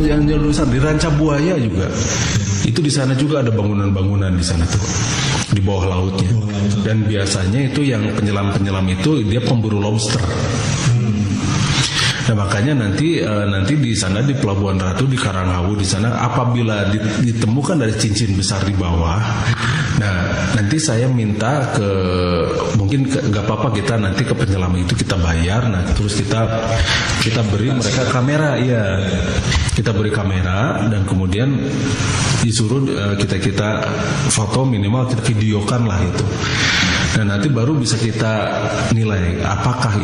yang besar di Ranca Buaya juga. Itu di sana juga ada bangunan-bangunan di sana tuh di bawah lautnya. Dan biasanya itu yang penyelam-penyelam itu dia pemburu lobster. Nah makanya nanti di sana di Pelabuhan Ratu di Karanghawu di sana apabila ditemukan dari cincin besar di bawah, nah nanti saya minta mungkin nggak apa-apa kita nanti ke penyelam itu kita bayar, nah terus kita beri mereka kamera, ya kita beri kamera dan kemudian disuruh kita foto minimal kita videokan lah itu. Dan nanti baru bisa kita nilai apakah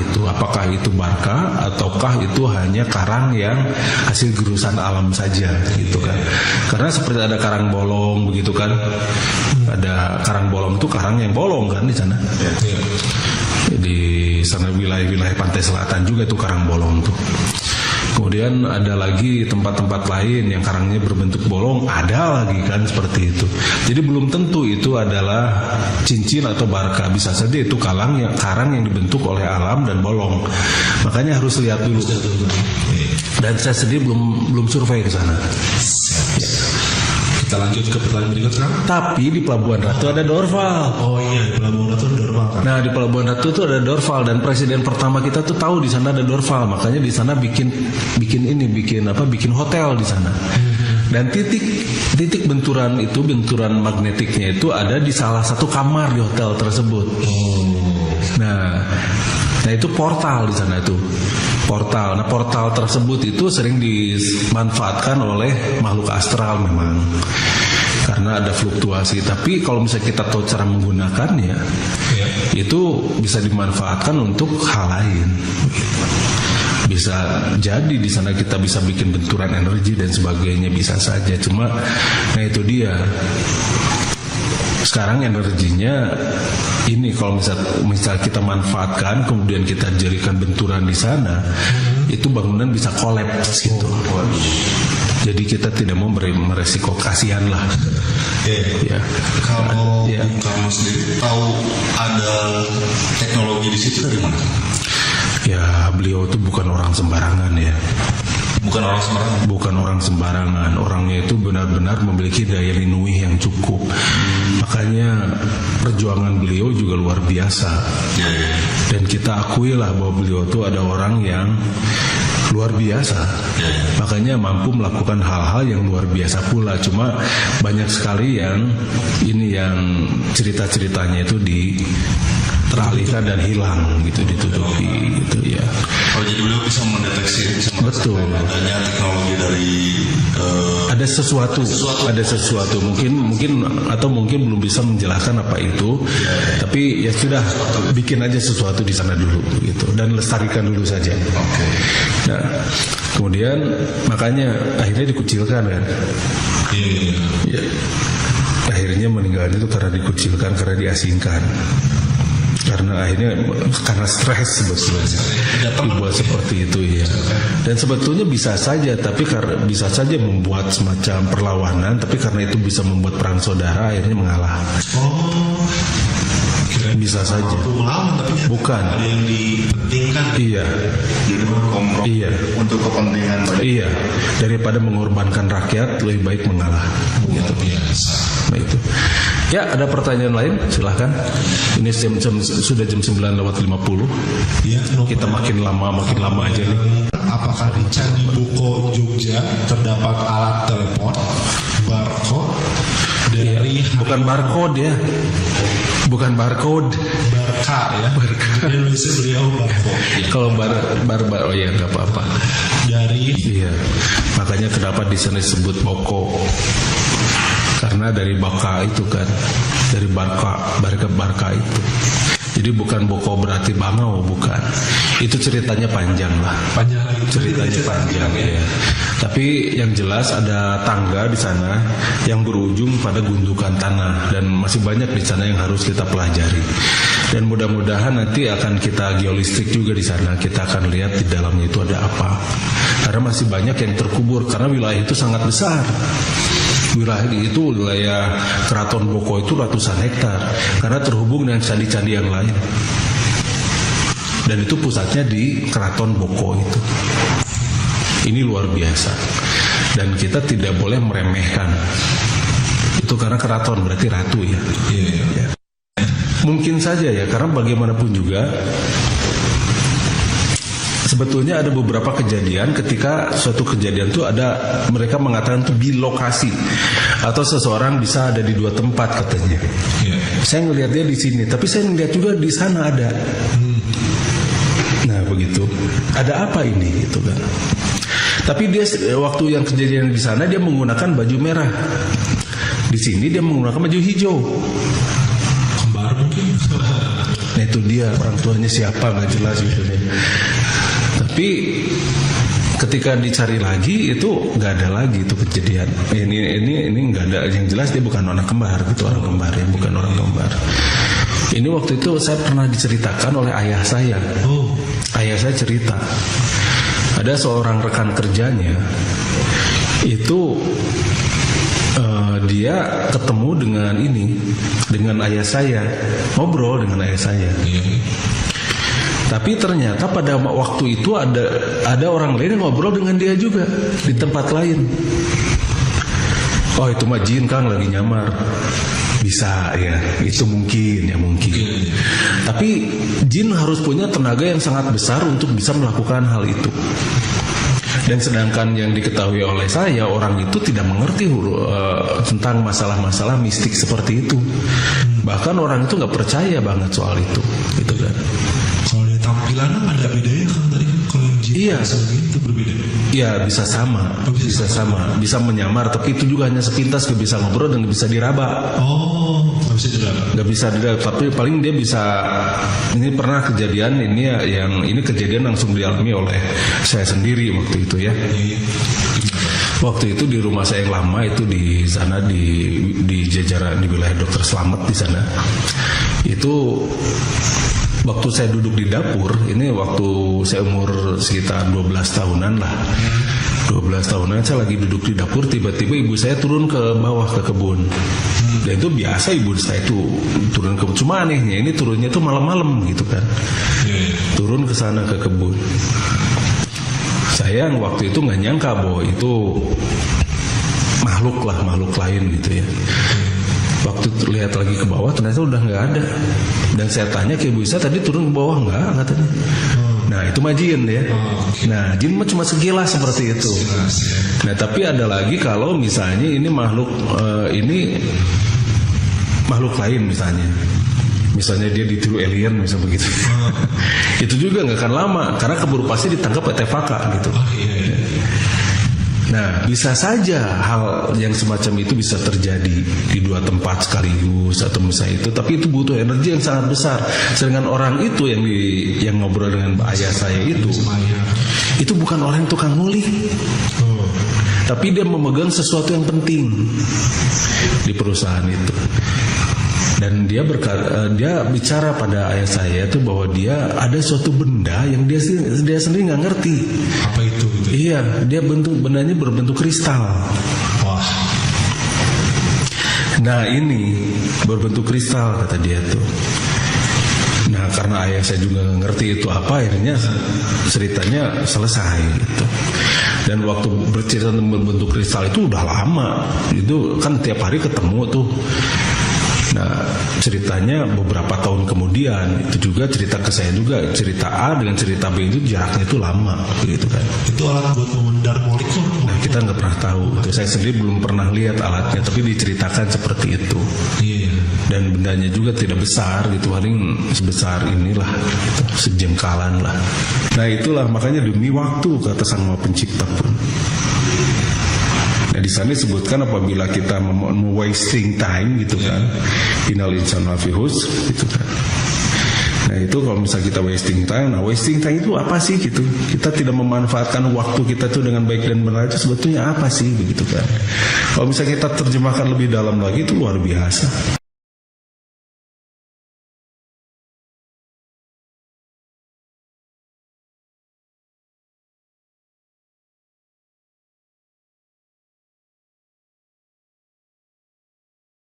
itu barka ataukah itu hanya karang yang hasil gerusan alam saja gitu kan. Karena seperti ada karang bolong begitu kan. Ada karang bolong itu karang yang bolong kan di sana. Di sana wilayah pantai selatan juga itu karang bolong tuh. Kemudian ada lagi tempat-tempat lain yang karangnya berbentuk bolong, ada lagi kan seperti itu. Jadi belum tentu itu adalah cincin atau barka, bisa saja itu karang yang dibentuk oleh alam dan bolong. Makanya harus lihat dulu. Dan saya sendiri belum survei ke sana. Kita lanjut ke pertanyaan berikutnya. Tapi di Pelabuhan Ratu ada dorval. Oh iya, di Pelabuhan Ratu ada dorval kan? Nah, di Pelabuhan Ratu itu ada dorval dan presiden pertama kita tuh tahu di sana ada dorval, makanya di sana bikin hotel di sana. Dan titik benturan magnetiknya itu ada di salah satu kamar di hotel tersebut. Nah itu portal di sana itu. Nah portal tersebut itu sering dimanfaatkan oleh makhluk astral memang karena ada fluktuasi. Tapi kalau misalnya kita tahu cara menggunakannya, itu bisa dimanfaatkan untuk hal lain. Bisa jadi di sana kita bisa bikin benturan energi dan sebagainya, bisa saja. Cuma, nah itu dia. Sekarang energinya ini kalau misal kita manfaatkan kemudian kita jadikan benturan di sana, itu bangunan bisa kolaps gitu. Jadi kita tidak mau meresiko, kasihan lah. Ya. Kalau kamu sendiri tahu ada teknologi di situ dari mana? Ya beliau itu bukan orang sembarangan ya. Bukan orang sembarangan. Orangnya itu benar-benar memiliki daya linuih yang cukup. Makanya perjuangan beliau juga luar biasa. Dan kita akuilah bahwa beliau itu ada orang yang luar biasa. Makanya mampu melakukan hal-hal yang luar biasa pula. Cuma banyak sekali yang cerita-ceritanya itu teralihkan dan hilang gitu, ditutupi gitu ya. Oh jadi beliau bisa mendeteksi betul adanya teknologi dari ada sesuatu mungkin atau mungkin belum bisa menjelaskan apa itu, tapi ya sudah bikin aja sesuatu di sana dulu gitu dan lestarikan dulu saja. Nah kemudian makanya akhirnya dikucilkan kan. Ya. Akhirnya meninggal itu karena dikucilkan, karena diasingkan. Karena stres sebetulnya dibuat seperti itu ya. Dan sebetulnya bisa saja membuat semacam perlawanan, tapi karena itu bisa membuat perang saudara akhirnya mengalah. Bisa saja. Bukan. Ada yang dipentingkan. Iya. Jadi berkompromi. Iya. Untuk kepentingan banyak. Iya. Daripada mengorbankan rakyat, lebih baik mengalah. Gitu. Nah itu. Ya, ada pertanyaan lain? Silahkan. Ini sudah jam 9:50. Ya, kita makin lama aja nih. Apakah di Candi Buko Jogja terdapat alat telepon barcode dari bukan barcode ya. Bukan barcode. Barca ya. Di Indonesia beliau barcode. Kalau oh ya nggak apa-apa. Iya. Makanya kenapa di sana disebut Boko? Karena dari baka itu kan, dari barka itu. Jadi bukan Boko berarti bangau, bukan. Itu ceritanya panjang lah. Ceritanya panjang ya. Tapi yang jelas ada tangga di sana yang berujung pada gundukan tanah dan masih banyak di sana yang harus kita pelajari. Dan mudah-mudahan nanti akan kita geolistik juga di sana. Kita akan lihat di dalamnya itu ada apa. Karena masih banyak yang terkubur karena wilayah itu sangat besar. Wilayah Keraton Boko itu ratusan hektar karena terhubung dengan candi-candi yang lain. Dan itu pusatnya di Keraton Boko itu. Ini luar biasa. Dan kita tidak boleh meremehkan. Itu karena keraton berarti ratu ya. Ya. Mungkin saja ya, karena bagaimanapun juga sebetulnya ada beberapa kejadian ketika suatu kejadian itu ada, mereka mengatakan itu bilokasi atau seseorang bisa ada di dua tempat katanya. Saya ngelihat dia di sini, tapi saya ngelihat juga di sana ada. Nah begitu. Ada apa ini gitu kan? Tapi dia waktu yang kejadian di sana dia menggunakan baju merah. Di sini dia menggunakan baju hijau. Kembar mungkin. Nah itu dia, orang tuanya siapa nggak jelas gitu ya. Tapi ketika dicari lagi itu nggak ada lagi itu kejadian. Ini nggak ada, yang jelas dia bukan anak kembar gitu, orang kembar ya, bukan orang kembar. Ini waktu itu saya pernah diceritakan oleh ayah saya. Ayah saya cerita ada seorang rekan kerjanya itu dia ketemu dengan ayah saya, ngobrol dengan ayah saya. Tapi ternyata pada waktu itu ada orang lain yang ngobrol dengan dia juga di tempat lain. Oh itu mah jin Kang lagi nyamar. Bisa ya, itu mungkin. Tapi jin harus punya tenaga yang sangat besar untuk bisa melakukan hal itu. Dan sedangkan yang diketahui oleh saya, orang itu tidak mengerti tentang masalah-masalah mistik seperti itu. Bahkan orang itu nggak percaya banget soal itu, gitu kan. Kalau dari tampilannya ada bedanya kan tadi kan, kalau yang jin itu berbeda. Iya bisa sama, bisa menyamar, tapi itu juga hanya sepintas, nggak bisa ngobrol dan nggak bisa diraba. Nggak bisa diraba, tapi paling dia bisa. Ini pernah kejadian ini kejadian langsung dialami oleh saya sendiri waktu itu ya. Waktu itu di rumah saya yang lama itu di sana di jajaran di wilayah Dr. Slamet di sana. Itu waktu saya duduk di dapur, ini waktu saya umur sekitar 12 tahunan lah. 12 tahunan saya lagi duduk di dapur, tiba-tiba ibu saya turun ke bawah ke kebun. Dan itu biasa ibu saya itu turun ke kebun. Cuma anehnya ini turunnya itu malam-malam gitu kan. Turun ke sana ke kebun. Saya waktu itu nggak nyangka bahwa itu makhluk lain gitu ya. Waktu lihat lagi ke bawah ternyata udah nggak ada. Dan saya tanya ke ibu saya, tadi turun ke bawah nggak katanya. Nah itu mah jin ya. Nah jin mah cuma sekilas seperti itu. Nah tapi ada lagi kalau misalnya ini makhluk lain misalnya dia ditiru alien misalnya begitu. Itu juga nggak akan lama karena keburu pasti ditangkap TVK gitu. Nah, bisa saja hal yang semacam itu bisa terjadi di dua tempat sekaligus atau misalnya itu, tapi itu butuh energi yang sangat besar. Sedangkan orang itu yang ngobrol dengan ayah saya itu bukan orang tukang nguli, tapi dia memegang sesuatu yang penting di perusahaan itu. Dan dia bicara pada ayah saya itu bahwa dia ada suatu benda yang dia sendiri nggak ngerti. Apa itu? Iya, dia bendanya berbentuk kristal. Wah. Nah ini berbentuk kristal kata dia tuh. Nah karena ayah saya juga nggak ngerti itu apa, akhirnya ceritanya selesai gitu. Dan waktu bercerita tentang berbentuk kristal itu udah lama. Itu kan tiap hari ketemu tuh. Nah ceritanya beberapa tahun kemudian itu juga cerita ke saya juga, cerita A dengan cerita B itu jaraknya itu lama gitu kan. Itu alat buat memendar molekul. Nah kita nggak pernah tahu, saya sendiri belum pernah lihat alatnya, tapi diceritakan seperti itu. Dan bendanya juga tidak besar gitu, paling sebesar inilah gitu, sejengkalan lah. Nah itulah makanya demi waktu kata Sang Maha Pencipta pun. Nah di sana disebutkan apabila kita wasting time gitu kan, innal insana lafi khusr gitu kan. Nah itu kalau misalnya kita wasting time itu apa sih gitu? Kita tidak memanfaatkan waktu kita itu dengan baik dan benar itu sebetulnya apa sih begitu kan? Kalau misalnya kita terjemahkan lebih dalam lagi itu luar biasa.